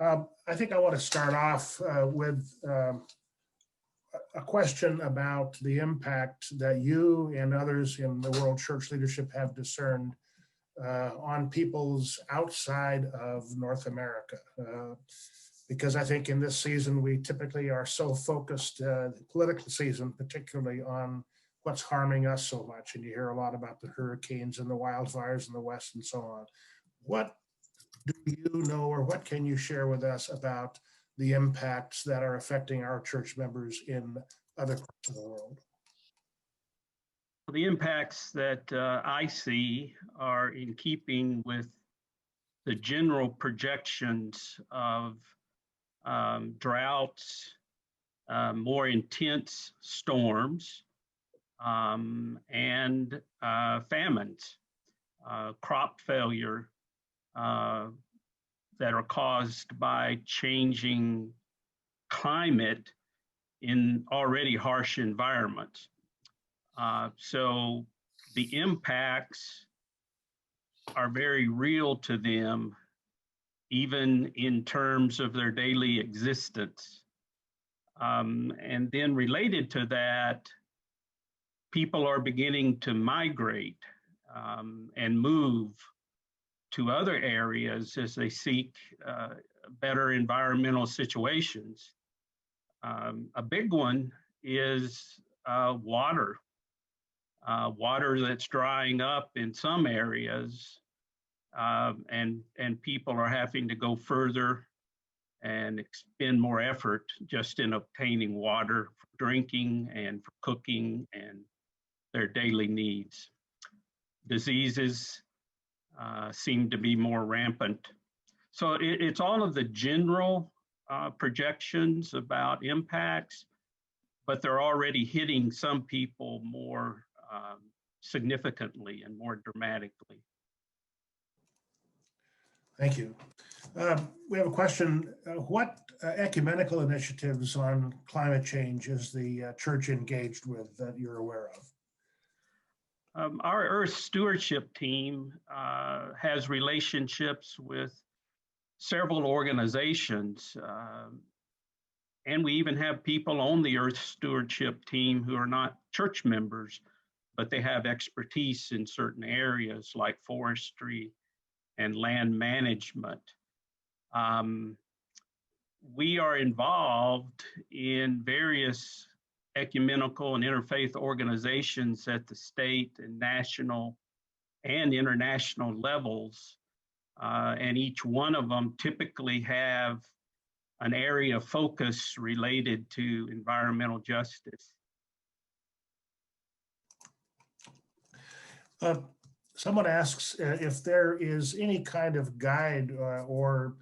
I think I want to start off with a question about the impact that you and others in the world church leadership have discerned on peoples outside of North America. Because I think in this season, we typically are so focused, political season, particularly on what's harming us so much. And you hear a lot about the hurricanes and the wildfires in the West and so on. What do you know, or what can you share with us about the impacts that are affecting our church members in other parts of the world? The impacts that I see are in keeping with the general projections of droughts, more intense storms, and famines, crop failure that are caused by changing climate in already harsh environments. So the impacts are very real to them, even in terms of their daily existence. And then related to that, people are beginning to migrate and move to other areas as they seek better environmental situations. A big one is water. Water that's drying up in some areas, and people are having to go further and expend more effort just in obtaining water for drinking and for cooking and their daily needs. Diseases seem to be more rampant. So it's all of the general projections about impacts, but they're already hitting some people more significantly and more dramatically. Thank you. We have a question. What ecumenical initiatives on climate change is the church engaged with that you're aware of? Our Earth Stewardship team has relationships with several organizations, and we even have people on the Earth Stewardship team who are not church members, but they have expertise in certain areas like forestry and land management. We are involved in various ecumenical and interfaith organizations at the state and national and international levels, and each one of them typically have an area of focus related to environmental justice. Someone asks if there is any kind of guide or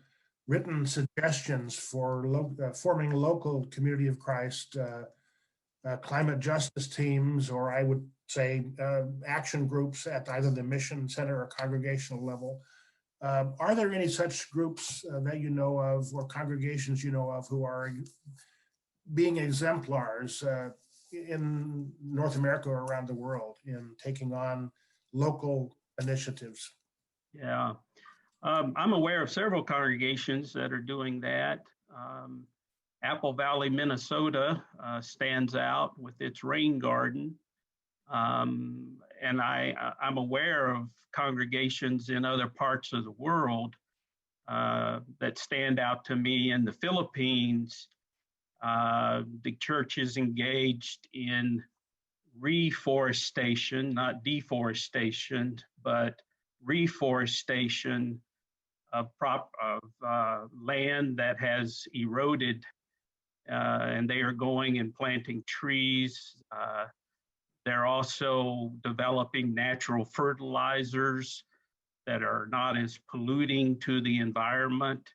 written suggestions for forming local Community of Christ climate justice teams, or I would say action groups at either the mission center or congregational level. Are there any such groups that you know of, or congregations you know of, who are being exemplars in North America or around the world in taking on local initiatives? Yeah, I'm aware of several congregations that are doing that. Apple Valley, Minnesota stands out with its rain garden. And I'm aware of congregations in other parts of the world that stand out to me. In the Philippines, the church is engaged in reforestation, not deforestation, but reforestation of land that has eroded, and they are going and planting trees. They're also developing natural fertilizers that are not as polluting to the environment.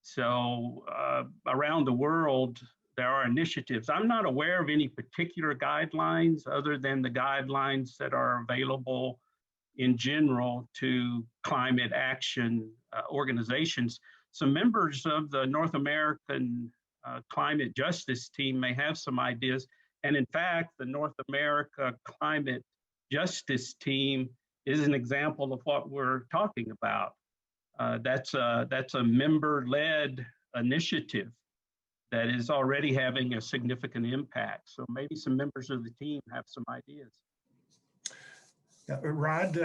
So around the world, there are initiatives. I'm not aware of any particular guidelines other than the guidelines that are available in general to climate action organizations. Some members of the North American Climate Justice Team may have some ideas. And in fact, the North America Climate Justice Team is an example of what we're talking about. That's a member-led initiative that is already having a significant impact. So maybe some members of the team have some ideas. Yeah, Rod,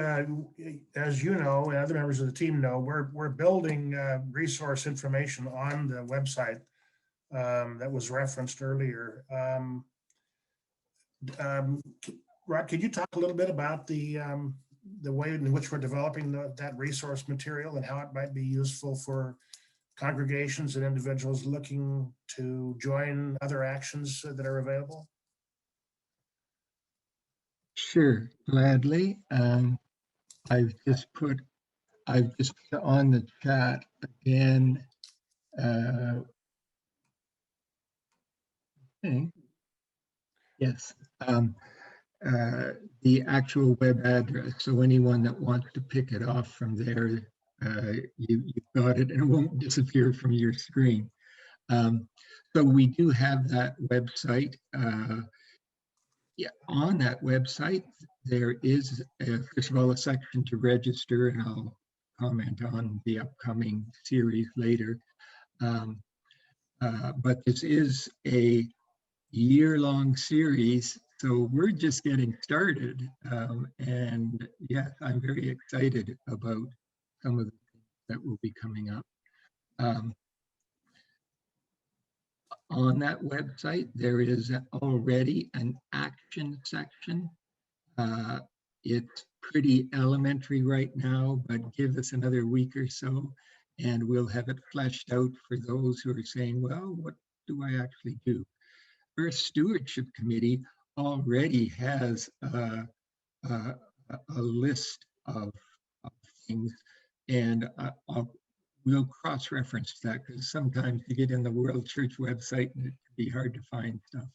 as you know, and other members of the team know, we're building resource information on the website that was referenced earlier. Rod, could you talk a little bit about the way in which we're developing that resource material and how it might be useful for congregations and individuals looking to join other actions that are available? Sure, gladly. I've just put on the chat again. Okay. Yes, the actual web address. So anyone that wants to pick it off from there, you've got it, and it won't disappear from your screen. So we do have that website. Yeah, on that website, there is, first of all, a section to register, and I'll comment on the upcoming series later. But this is a year-long series, so we're just getting started. And yeah, I'm very excited about some of the things that will be coming up. On that website, there is already an action section. It's pretty elementary right now, but give us another week or so, and we'll have it fleshed out for those who are saying, well, what do I actually do? Our stewardship committee already has a list of things, and we'll cross-reference that, because sometimes you get in the World Church website and it can be hard to find stuff,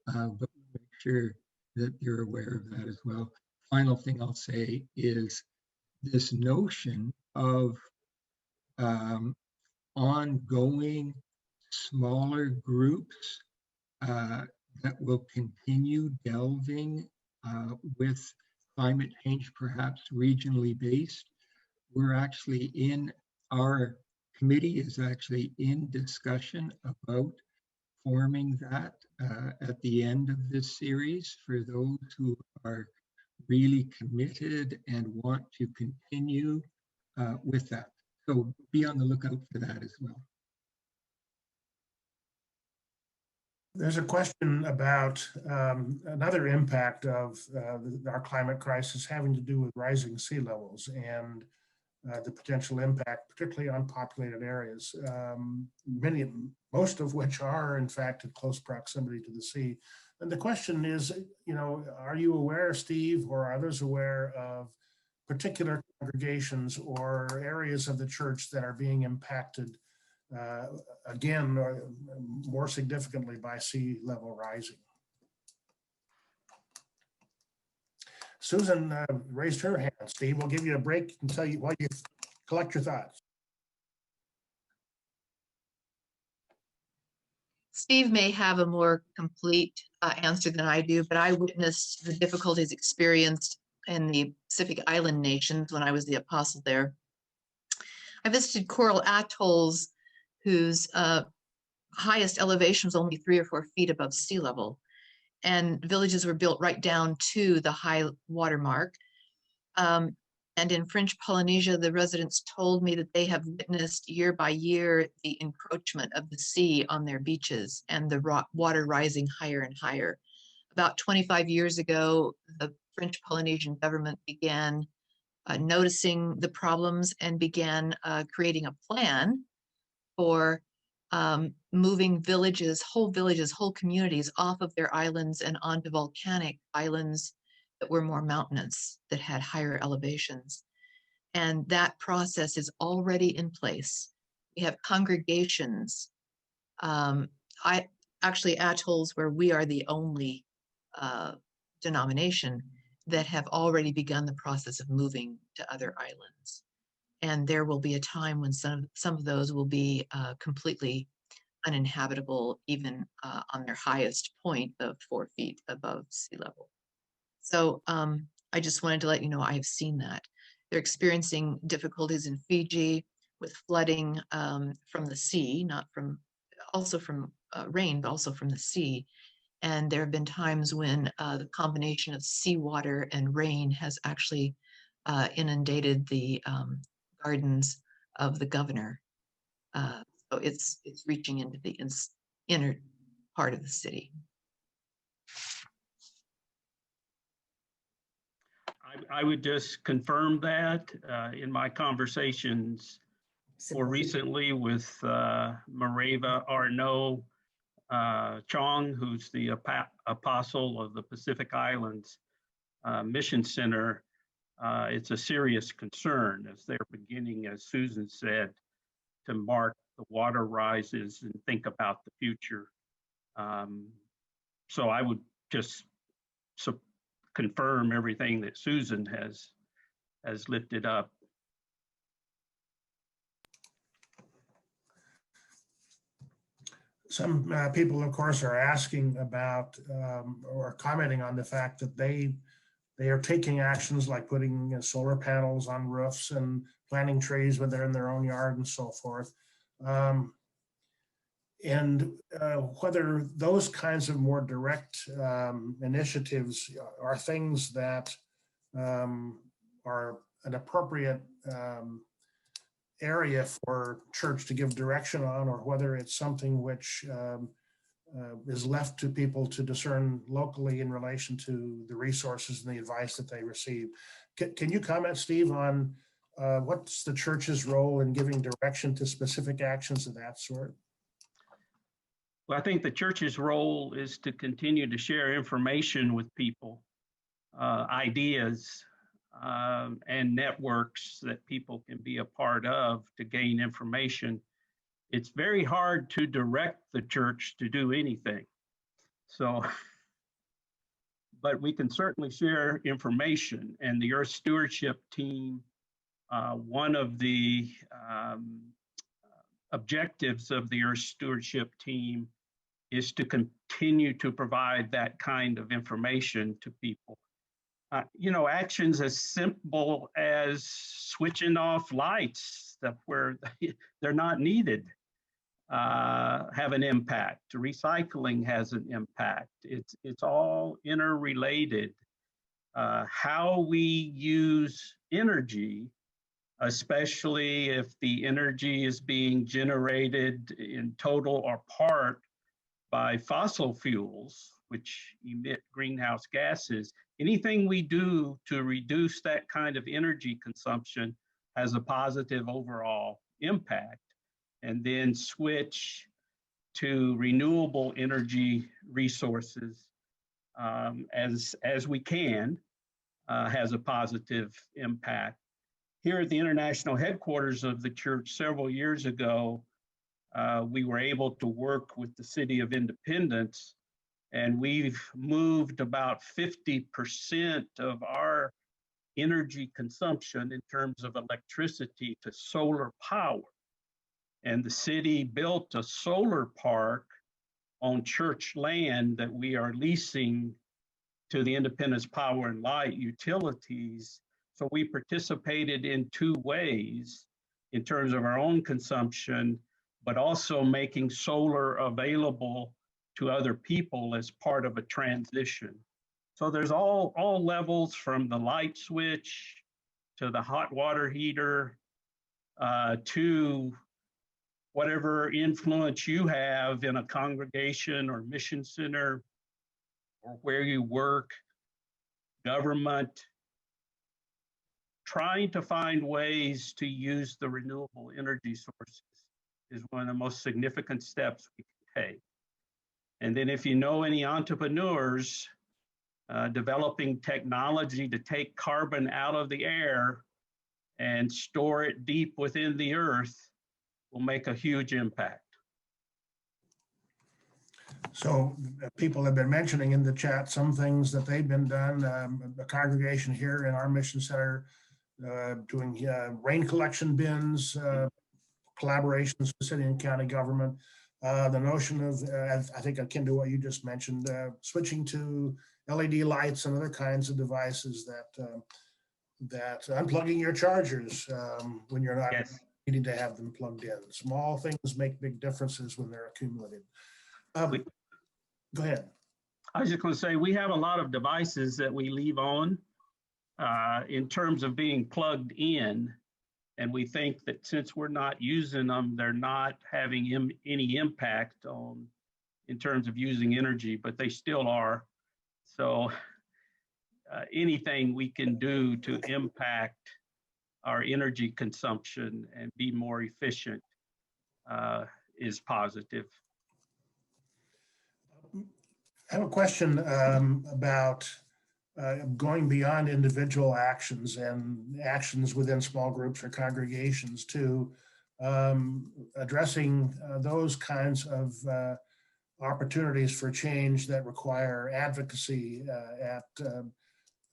but we'll make sure that you're aware of that as well. Final thing I'll say is this notion of ongoing smaller groups that will continue delving with climate change, perhaps regionally based. We're actually our committee is actually in discussion about forming that at the end of this series for those who are really committed and want to continue with that. So be on the lookout for that as well. There's a question about another impact of our climate crisis having to do with rising sea levels and the potential impact, particularly on populated areas, most of which are in fact in close proximity to the sea. And the question is, are you aware, Steve, or are others aware of particular congregations or areas of the church that are being impacted again, more significantly by sea level rising? Susan raised her hand. Steve, we'll give you a break and tell you while you collect your thoughts. Steve may have a more complete answer than I do, but I witnessed the difficulties experienced in the Pacific Island nations when I was the apostle there. I visited coral atolls whose highest elevation was only 3 or 4 feet above sea level. And villages were built right down to the high water mark. And in French Polynesia, the residents told me that they have witnessed year by year the encroachment of the sea on their beaches and the water rising higher and higher. About 25 years ago, the French Polynesian government began noticing the problems and began creating a plan for moving whole communities off of their islands and onto volcanic islands that were more mountainous, that had higher elevations. And that process is already in place. We have congregations, actually atolls where we are the only denomination that have already begun the process of moving to other islands. And there will be a time when some of those will be completely uninhabitable, even on their highest point of 4 feet above sea level. So I just wanted to let you know I have seen that. They're experiencing difficulties in Fiji. with flooding from the sea, not from, also from rain, but also from the sea. And there have been times when the combination of seawater and rain has actually inundated the gardens of the governor. So it's reaching into the inner part of the city. I would just confirm that in my conversations more recently with Mareva Arnaud Chong, who's the apostle of the Pacific Islands Mission Center. It's a serious concern as they're beginning, as Susan said, to mark the water rises and think about the future. So I would just confirm everything that Susan has lifted up. Some people, of course, are asking about or commenting on the fact that they are taking actions like putting solar panels on roofs and planting trees when they're in their own yard and so forth. And whether those kinds of more direct initiatives are things that are an appropriate area for church to give direction on, or whether it's something which is left to people to discern locally in relation to the resources and the advice that they receive. Can you comment, Steve, on what's the church's role in giving direction to specific actions of that sort? Well, I think the church's role is to continue to share information with people, ideas, and networks that people can be a part of to gain information. It's very hard to direct the church to do anything. So, but we can certainly share information. And the Earth Stewardship team, one of the objectives of the Earth Stewardship team is to continue to provide that kind of information to people. Actions as simple as switching off lights where they're not needed have an impact. Recycling has an impact. It's all interrelated. How we use energy, especially if the energy is being generated in total or part by fossil fuels, which emit greenhouse gases, anything we do to reduce that kind of energy consumption has a positive overall impact. And then switch to renewable energy resources as we can has a positive impact. Here at the international headquarters of the church several years ago, we were able to work with the City of Independence, and we've moved about 50% of our energy consumption in terms of electricity to solar power. And the city built a solar park on church land that we are leasing to the Independence Power and Light utilities. So we participated in two ways in terms of our own consumption, but also making solar available to other people as part of a transition. So there's all levels, from the light switch to the hot water heater to whatever influence you have in a congregation or mission center or where you work, government, trying to find ways to use the renewable energy sources is one of the most significant steps we can take. And then if you know any entrepreneurs developing technology to take carbon out of the air and store it deep within the earth, will make a huge impact. So people have been mentioning in the chat some things that they've been done. A congregation here in our mission center doing rain collection bins, collaborations with city and county government. The notion of, I think akin to what you just mentioned, switching to LED lights and other kinds of devices that unplugging your chargers when you're not needing to have them plugged in. Small things make big differences when they're accumulated. Go ahead. I was just going to say, we have a lot of devices that we leave on in terms of being plugged in. And we think that since we're not using them, they're not having any impact on in terms of using energy, but they still are. So anything we can do to impact our energy consumption and be more efficient is positive. I have a question about going beyond individual actions and actions within small groups or congregations to addressing those kinds of opportunities for change that require advocacy at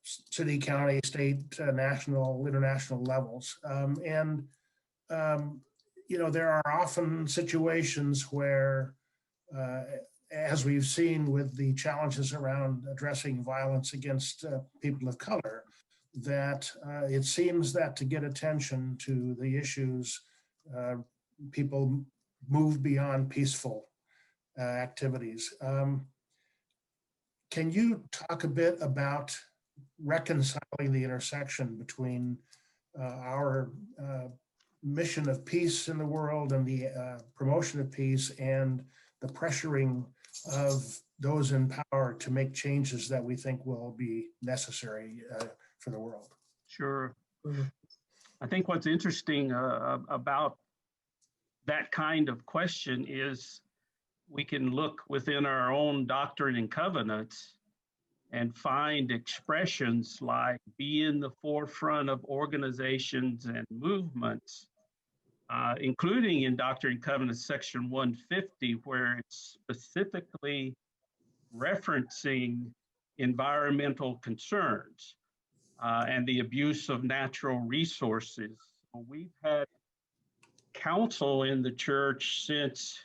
city, county, state, national, international levels. You know, there are often situations where as we've seen with the challenges around addressing violence against people of color, that it seems that to get attention to the issues, people move beyond peaceful activities. Can you talk a bit about reconciling the intersection between our mission of peace in the world and the promotion of peace and the pressuring of those in power to make changes that we think will be necessary for the world? Sure. I think what's interesting about that kind of question is we can look within our own doctrine and covenants and find expressions like be in the forefront of organizations and movements, including in Doctrine and Covenants section 150, where it's specifically referencing environmental concerns and the abuse of natural resources. So we've had counsel in the church since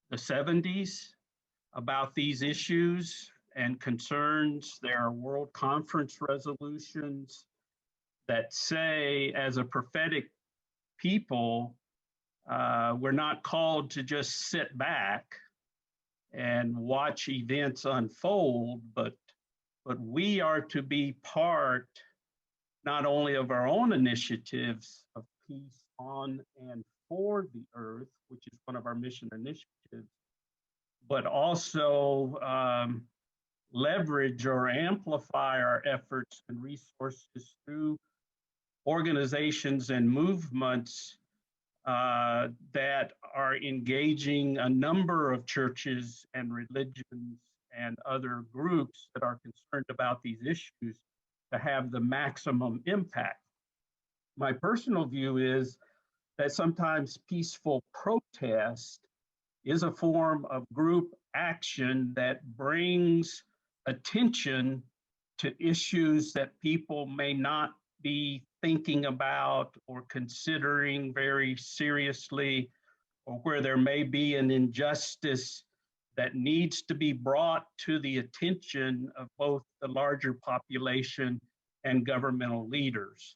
the 70s about these issues and concerns. There are World Conference resolutions that say, as a prophetic people, we're not called to just sit back and watch events unfold, but we are to be part not only of our own initiatives of peace on and for the earth, which is one of our mission initiatives, but also leverage or amplify our efforts and resources through organizations and movements that are engaging a number of churches and religions and other groups that are concerned about these issues to have the maximum impact. My personal view is that sometimes peaceful protest is a form of group action that brings attention to issues that people may not be thinking about or considering very seriously, or where there may be an injustice that needs to be brought to the attention of both the larger population and governmental leaders.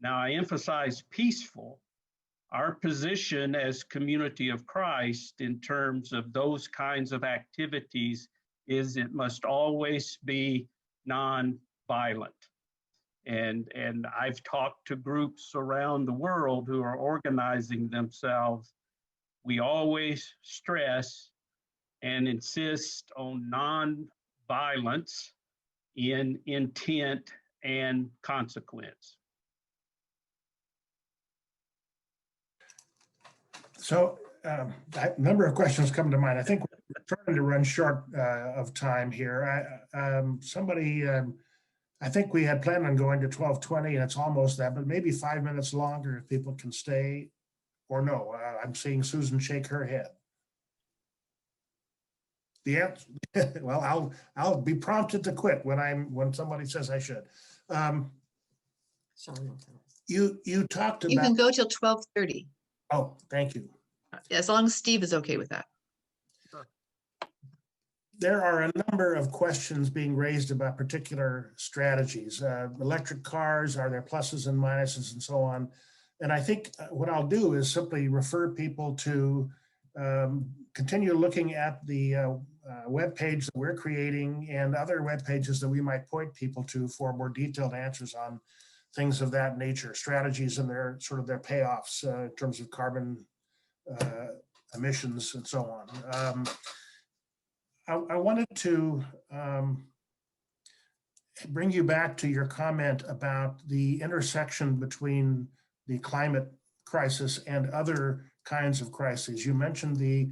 Now, I emphasize peaceful. Our position as Community of Christ in terms of those kinds of activities is it must always be non-violent. And I've talked to groups around the world who are organizing themselves. We always stress and insist on non-violence in intent and consequence. So a number of questions come to mind. I think we're trying to run short of time here. I think we had planned on going to 12:20 and it's almost that, but maybe 5 minutes longer if people can stay, or no. I'm seeing Susan shake her head. The answer, well, I'll be prompted to quit when somebody says I should. You talked about. You can go till 12:30. Oh, thank you. As long as Steve is okay with that. There are a number of questions being raised about particular strategies. Electric cars, are there pluses and minuses and so on? And I think what I'll do is simply refer people to continue looking at the web page that we're creating and other web pages that we might point people to for more detailed answers on things of that nature, strategies and their sort of their payoffs in terms of carbon emissions and so on. I wanted to bring you back to your comment about the intersection between the climate crisis and other kinds of crises. You mentioned the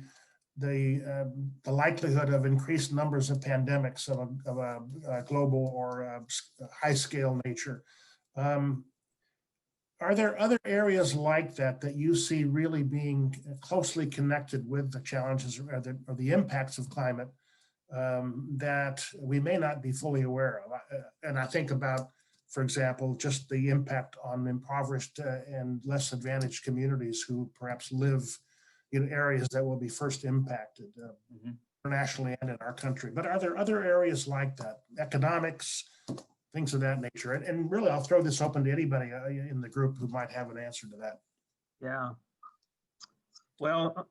likelihood of increased numbers of pandemics of a global or high scale nature. Are there other areas like that that you see really being closely connected with the challenges or the impacts of climate that we may not be fully aware of? And I think about, for example, just the impact on impoverished and less advantaged communities who perhaps live in areas that will be first impacted internationally and in our country. But are there other areas like that, economics, things of that nature? And really, I'll throw this open to anybody in the group who might have an answer to that. Yeah. Well,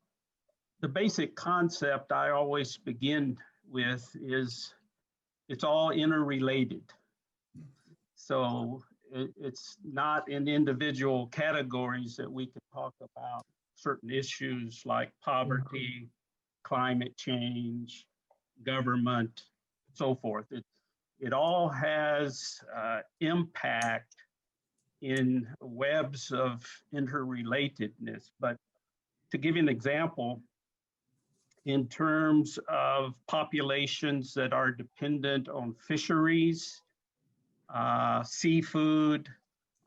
the basic concept I always begin with is it's all interrelated. So it's not in individual categories that we can talk about certain issues like poverty, climate change, government, so forth. It all has impact in webs of interrelatedness. But to give you an example, in terms of populations that are dependent on fisheries, seafood,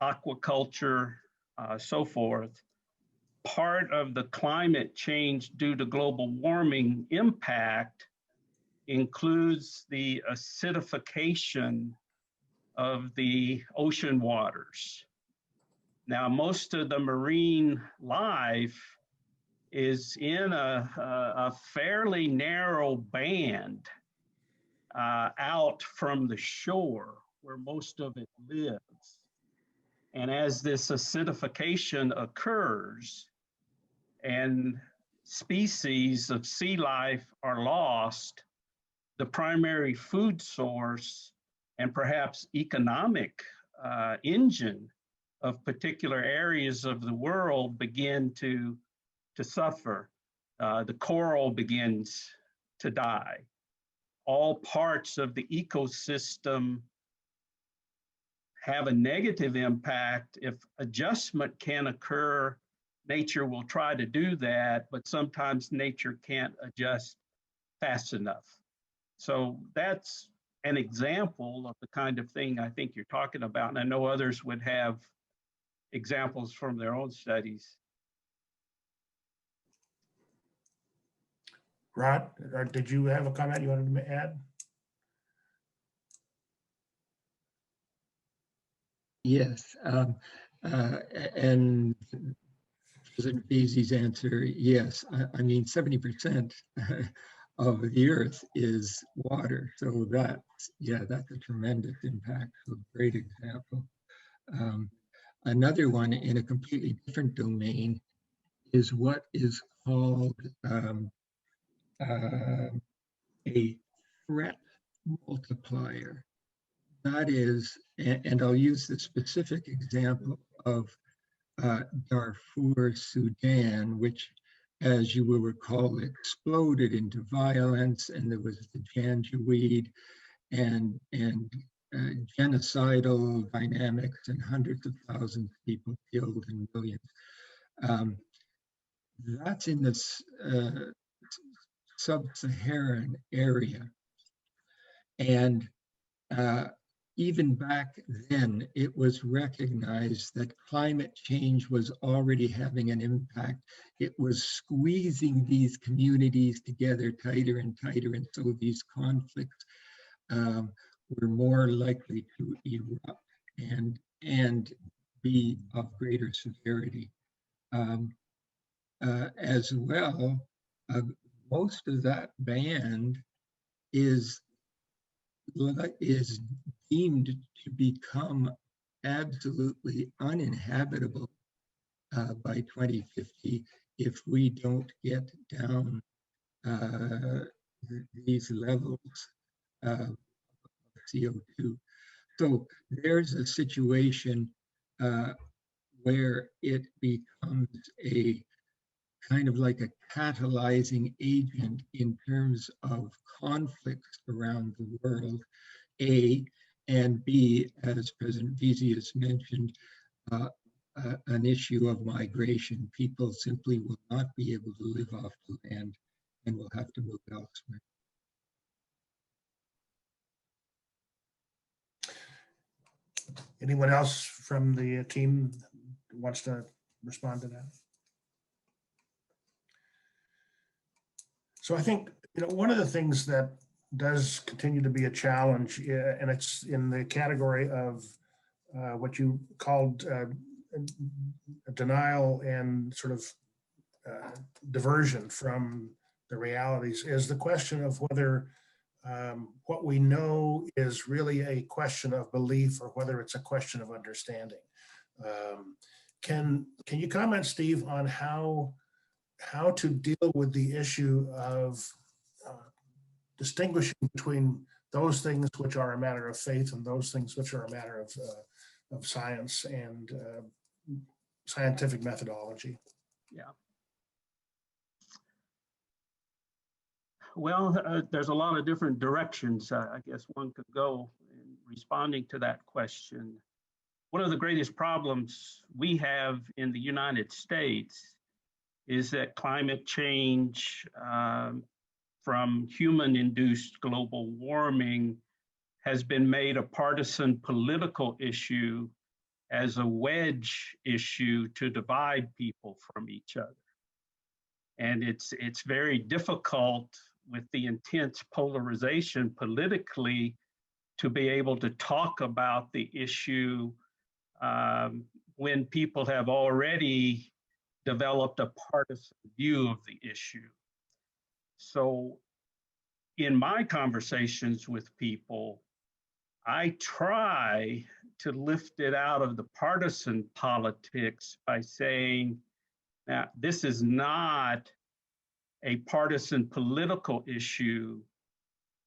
aquaculture, so forth, part of the climate change due to global warming impact includes the acidification of the ocean waters. Now, most of the marine life is in a fairly narrow band out from the shore where most of it lives. And as this acidification occurs and species of sea life are lost, the primary food source and perhaps economic engine of particular areas of the world begin to suffer. The coral begins to die. All parts of the ecosystem have a negative impact. If adjustment can occur, nature will try to do that, but sometimes nature can't adjust fast enough. So that's an example of the kind of thing I think you're talking about. And I know others would have examples from their own studies. Rod, or did you have a comment you wanted to add? Yes, and President Veazey's answer, yes. I mean, 70% of the earth is water. So that's a tremendous impact. So great example. Another one in a completely different domain is what is called a threat multiplier. That is, and I'll use the specific example of Darfur, Sudan, which, as you will recall, exploded into violence, and there was the Janjaweed and genocidal dynamics, and hundreds of thousands of people killed and millions. That's in this sub-Saharan area. And even back then, it was recognized that climate change was already having an impact. It was squeezing these communities together tighter and tighter, and so these conflicts were more likely to erupt and be of greater severity. As well, most of that band is deemed to become absolutely uninhabitable by 2050 if we don't get down these levels of CO2. So there's a situation where it becomes a kind of like a catalyzing agent in terms of conflicts around the world, A, and B, as President Veazey has mentioned, an issue of migration. People simply will not be able to live off the land and will have to move elsewhere. Anyone else from the team wants to respond to that? So I think, one of the things that does continue to be a challenge, and it's in the category of what you called denial and sort of diversion from the realities, is the question of whether what we know is really a question of belief or whether it's a question of understanding. Can you comment, Steve, on how to deal with the issue of distinguishing between those things which are a matter of faith and those things which are a matter of science and scientific methodology? Yeah. Well, there's a lot of different directions I guess one could go in responding to that question. One of the greatest problems we have in the United States is that climate change from human-induced global warming has been made a partisan political issue as a wedge issue to divide people from each other. And it's very difficult with the intense polarization politically to be able to talk about the issue when people have already developed a partisan view of the issue. So in my conversations with people, I try to lift it out of the partisan politics by saying, now, this is not a partisan political issue.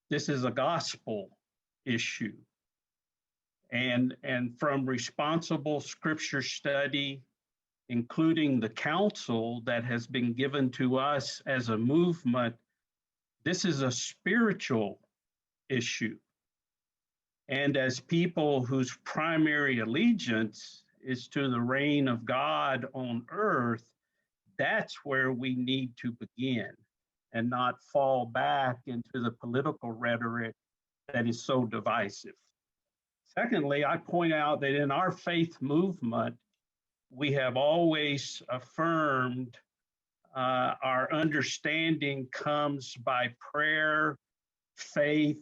This is a gospel issue. And from responsible scripture study, including the counsel that has been given to us as a movement, this is a spiritual issue. And as people whose primary allegiance is to the reign of God on earth, that's where we need to begin and not fall back into the political rhetoric that is so divisive. Secondly, I point out that in our faith movement, we have always affirmed our understanding comes by prayer, faith,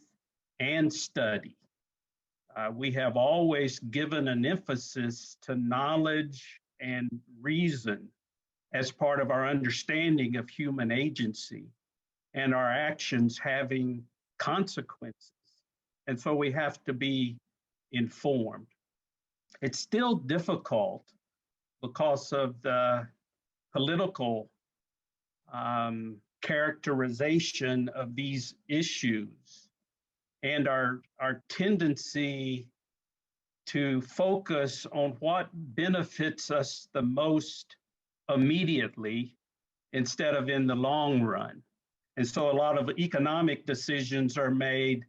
and study. We have always given an emphasis to knowledge and reason as part of our understanding of human agency and our actions having consequences. And so we have to be informed. It's still difficult because of the political characterization of these issues and our tendency to focus on what benefits us the most immediately instead of in the long run. And so a lot of economic decisions are made,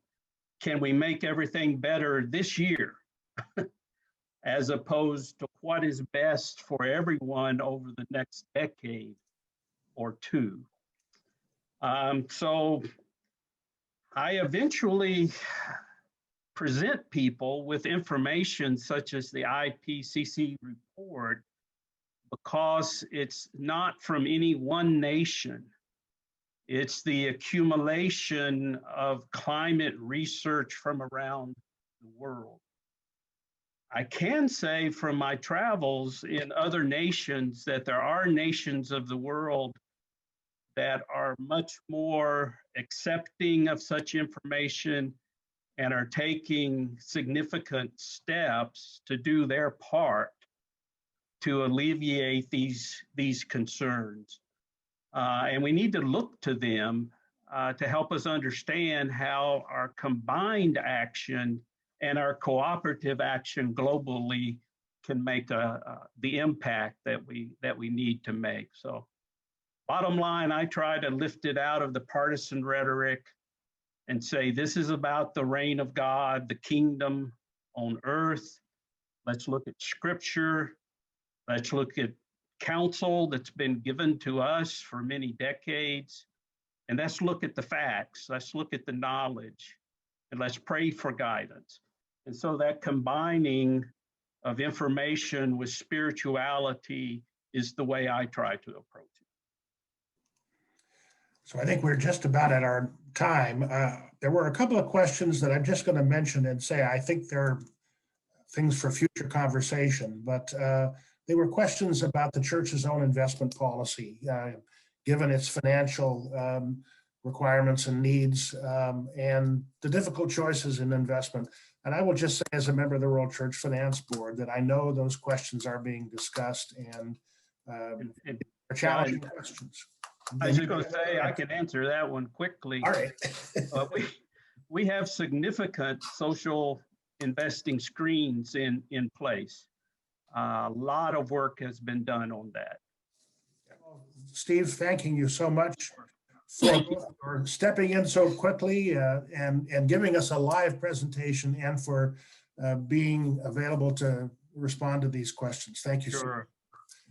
can we make everything better this year? As opposed to what is best for everyone over the next decade or two. So I eventually present people with information such as the IPCC report because it's not from any one nation. It's the accumulation of climate research from around the world. I can say from my travels in other nations that there are nations of the world that are much more accepting of such information and are taking significant steps to do their part. to alleviate these concerns. And we need to look to them to help us understand how our combined action and our cooperative action globally can make the impact that we need to make. So bottom line, I try to lift it out of the partisan rhetoric and say, this is about the reign of God, the kingdom on earth. Let's look at scripture. Let's look at counsel that's been given to us for many decades. And let's look at the facts. Let's look at the knowledge, and let's pray for guidance. And so that combining of information with spirituality is the way I try to approach it. So I think we're just about at our time. There were a couple of questions that I'm just going to mention and say I think they're things for future conversation, but they were questions about the church's own investment policy, given its financial requirements and needs, and the difficult choices in investment. And I will just say, as a member of the World Church Finance Board, that I know those questions are being discussed and are challenging questions. I was just going to say, I can answer that one quickly. All right. We have significant social investing screens in place. A lot of work has been done on that. Steve, thanking you so much for stepping in so quickly and giving us a live presentation, and for being available to respond to these questions. Thank you. Sure.